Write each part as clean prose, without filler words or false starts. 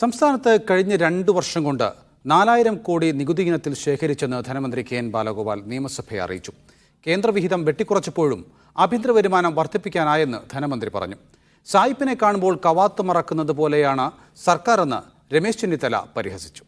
സംസ്ഥാനത്ത് കഴിഞ്ഞ 2 വർഷം കൊണ്ട് 4000 കോടി നികുതി ഇനത്തിൽ ശേഖരിച്ചെന്ന് ധനമന്ത്രി കെ എൻ ബാലഗോപാൽ നിയമസഭയെ അറിയിച്ചു. കേന്ദ്രവിഹിതം വെട്ടിക്കുറച്ചപ്പോഴും ആഭ്യന്തര വരുമാനം വർദ്ധിപ്പിക്കാനായെന്ന് ധനമന്ത്രി പറഞ്ഞു. സായിപ്പിനെ കാണുമ്പോൾ കവാത്ത് മറക്കുന്നത് പോലെയാണ് സർക്കാരെന്ന് രമേശ് ചെന്നിത്തല പരിഹസിച്ചു.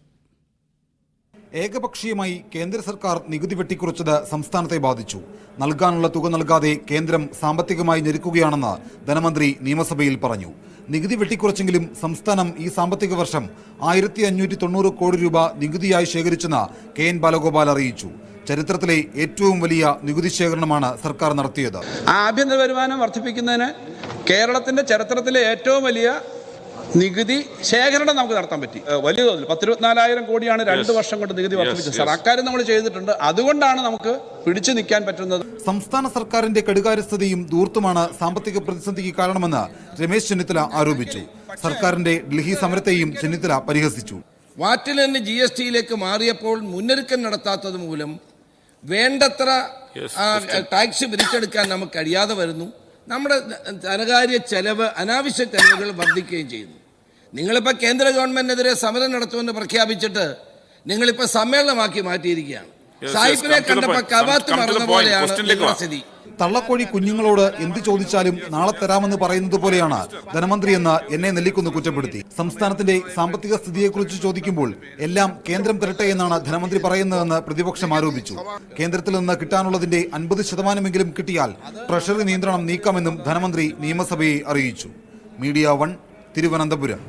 ഏകപക്ഷീയമായി കേന്ദ്ര സർക്കാർ നികുതി വെട്ടിക്കുറച്ചത് സംസ്ഥാനത്തെ ബാധിച്ചു. നൽകാനുള്ള തുക നൽകാതെ കേന്ദ്രം സാമ്പത്തികമായി ഞെരുക്കുകയാണെന്ന് ധനമന്ത്രി നിയമസഭയിൽ പറഞ്ഞു. നികുതി വെട്ടിക്കുറച്ചെങ്കിലും സംസ്ഥാനം ഈ സാമ്പത്തിക വർഷം 1590 കോടി രൂപ നികുതിയായി ശേഖരിച്ചെന്ന് കെ എൻ ബാലഗോപാൽ അറിയിച്ചു. ചരിത്രത്തിലെ ഏറ്റവും വലിയ നികുതി ശേഖരണമാണ് സർക്കാർ നടത്തിയത്. ആഭ്യന്തര വരുമാനം വർദ്ധിപ്പിക്കുന്നതിന് കേരളത്തിന്റെ ചരിത്രത്തിലെ ഏറ്റവും വലിയ നികുതി ശേഖരണം നമുക്ക് നടത്താൻ പറ്റി. വലിയ തോതിൽ 124,000 കോടിയാണ് 2 വർഷം കൊണ്ട് നികുതി വർദ്ധിപ്പിച്ചത്. സാർ, അക്കാര്യം നമ്മൾ ചെയ്തിട്ടുണ്ട്. അതുകൊണ്ടാണ് നമുക്ക് പിടിച്ചു നിൽക്കാൻ പറ്റുന്നത്. സംസ്ഥാന സർക്കാരിന്റെ കെടുകാര്യസ്ഥതയും ധൂർത്തുമാണ് സാമ്പത്തിക പ്രതിസന്ധിക്ക് കാരണമെന്ന് രമേശ് ചെന്നിത്തല ആരോപിച്ചു. സർക്കാരിന്റെ ഡൽഹി സമരത്തെയും ചെന്നിത്തല പരിഹസിച്ചു. വാറ്റിൽ നിന്ന് GST മാറിയപ്പോൾ മുന്നൊരുക്കം നടത്താത്തത് മൂലം വേണ്ടത്ര ടാക്സ് പിരിച്ചെടുക്കാൻ നമുക്ക് കഴിയാതെ വരുന്നു. നമ്മുടെ ധനകാര്യ ചെലവ്, അനാവശ്യ ചെലവുകൾ വർദ്ധിക്കുകയും ചെയ്യുന്നു. നിങ്ങളിപ്പോൾ കേന്ദ്ര ഗവൺമെന്റിനെതിരെ സമരം നടത്തുമെന്ന് പ്രഖ്യാപിച്ചിട്ട് നിങ്ങളിപ്പോൾ സമ്മേളനമാക്കി മാറ്റിയിരിക്കുകയാണ്. സായിപ്പിനെ കണ്ടപ്പോൾ കവാത്ത് മറന്ന പോലെയാണ് സ്ഥിതി. തള്ളക്കോഴി കുഞ്ഞുങ്ങളോട് എന്ത് ചോദിച്ചാലും നാളെ തരാമെന്ന് പറയുന്നത് പോലെയാണ് ധനമന്ത്രിയെന്ന് എന്നെ നെല്ലിക്കുന്ന് കുറ്റപ്പെടുത്തി. സംസ്ഥാനത്തിന്റെ സാമ്പത്തിക സ്ഥിതിയെക്കുറിച്ച് ചോദിക്കുമ്പോൾ എല്ലാം കേന്ദ്രം തരട്ടെ എന്നാണ് ധനമന്ത്രി പറയുന്നതെന്ന് പ്രതിപക്ഷം ആരോപിച്ചു. കേന്ദ്രത്തിൽ നിന്ന് കിട്ടാനുള്ളതിന്റെ 50% കിട്ടിയാൽ ട്രഷറി നിയന്ത്രണം നീക്കാമെന്നും ധനമന്ത്രി നിയമസഭയെ അറിയിച്ചു. മീഡിയ 1 തിരുവനന്തപുരം.